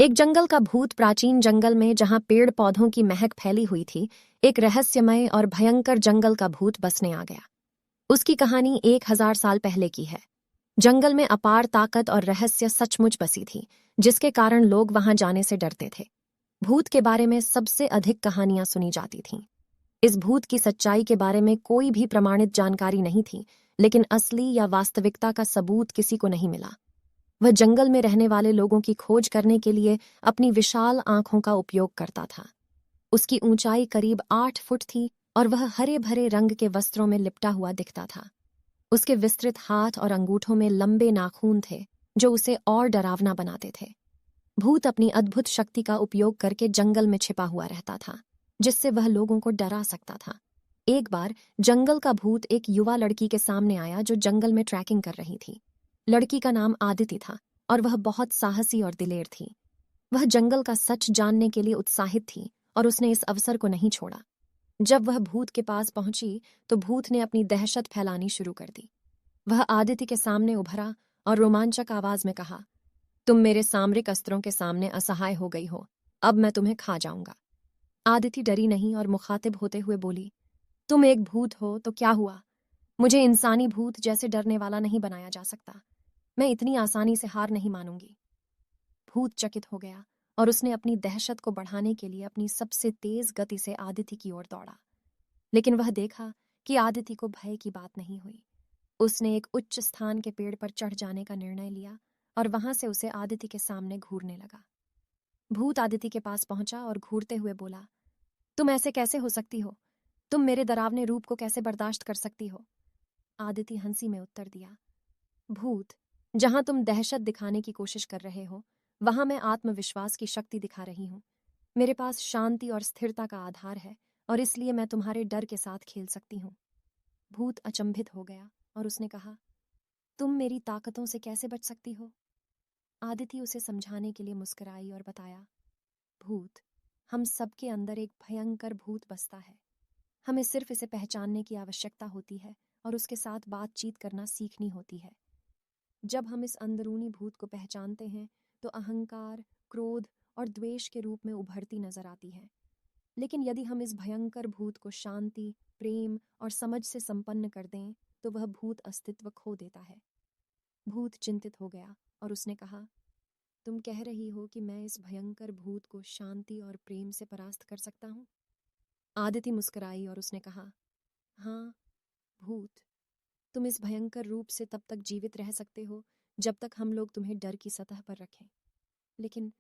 एक जंगल का भूत प्राचीन जंगल में जहां पेड़ पौधों की महक फैली हुई थी, एक रहस्यमय और भयंकर जंगल का भूत बसने आ गया। उसकी कहानी 1000 साल पहले की है। जंगल में अपार ताकत और रहस्य सचमुच बसी थी, जिसके कारण लोग वहां जाने से डरते थे। भूत के बारे में सबसे अधिक कहानियां सुनी जाती थीं। इस भूत की सच्चाई के बारे में कोई भी प्रमाणित जानकारी नहीं थी, लेकिन असली या वास्तविकता का सबूत किसी को नहीं मिला। वह जंगल में रहने वाले लोगों की खोज करने के लिए अपनी विशाल आंखों का उपयोग करता था। उसकी ऊंचाई करीब 8 फुट थी और वह हरे भरे रंग के वस्त्रों में लिपटा हुआ दिखता था। उसके विस्तृत हाथ और अंगूठों में लंबे नाखून थे, जो उसे और डरावना बनाते थे। भूत अपनी अद्भुत शक्ति का उपयोग करके जंगल में छिपा हुआ रहता था, जिससे वह लोगों को डरा सकता था। एक बार जंगल का भूत एक युवा लड़की के सामने आया जो जंगल में ट्रैकिंग कर रही थी। लड़की का नाम आदिति था और वह बहुत साहसी और दिलेर थी। वह जंगल का सच जानने के लिए उत्साहित थी और उसने इस अवसर को नहीं छोड़ा। जब वह भूत के पास पहुंची तो भूत ने अपनी दहशत फैलानी शुरू कर दी। वह आदिति के सामने उभरा और रोमांचक आवाज में कहा, तुम मेरे सामरिक अस्त्रों के सामने असहाय हो गई हो, अब मैं तुम्हें खा जाऊंगा। आदिति डरी नहीं और मुखातिब होते हुए बोली, तुम एक भूत हो तो क्या हुआ? मुझे इंसानी भूत जैसे डरने वाला नहीं बनाया जा सकता। मैं इतनी आसानी से हार नहीं मानूंगी। भूत चकित हो गया और उसने अपनी दहशत को बढ़ाने के लिए अपनी सबसे तेज गति से आदिति की ओर दौड़ा। लेकिन वह देखा कि आदिति को भय की बात नहीं हुई। उसने एक उच्च स्थान के पेड़ पर चढ़ जाने का निर्णय लिया और वहां से उसे आदिति के सामने घूरने लगा। भूत आदिति के पास पहुंचा और घूरते हुए बोला, तुम ऐसे कैसे हो सकती हो? तुम मेरे डरावने रूप को कैसे बर्दाश्त कर सकती हो? आदिति हंसी में उत्तर दिया, भूत, जहां तुम दहशत दिखाने की कोशिश कर रहे हो, वहां मैं आत्मविश्वास की शक्ति दिखा रही हूं। मेरे पास शांति और स्थिरता का आधार है और इसलिए मैं तुम्हारे डर के साथ खेल सकती हूँ। भूत अचंभित हो गया और उसने कहा, तुम मेरी ताकतों से कैसे बच सकती हो? आदिति उसे समझाने के लिए मुस्कुराई और बताया, भूत, हम सबके अंदर एक भयंकर भूत बसता है। हमें सिर्फ इसे पहचानने की आवश्यकता होती है और उसके साथ बातचीत करना सीखनी होती है। जब हम इस अंदरूनी भूत को पहचानते हैं तो अहंकार, क्रोध और द्वेष के रूप में उभरती नजर आती है। लेकिन यदि हम इस भयंकर भूत को शांति, प्रेम और समझ से संपन्न कर दें तो वह भूत अस्तित्व खो देता है। भूत चिंतित हो गया और उसने कहा, तुम कह रही हो कि मैं इस भयंकर भूत को शांति और प्रेम से परास्त कर सकता हूँ? आदिति मुस्कुराई और उसने कहा, हाँ भूत, तुम इस भयंकर रूप से तब तक जीवित रह सकते हो जब तक हम लोग तुम्हें डर की सतह पर रखें। लेकिन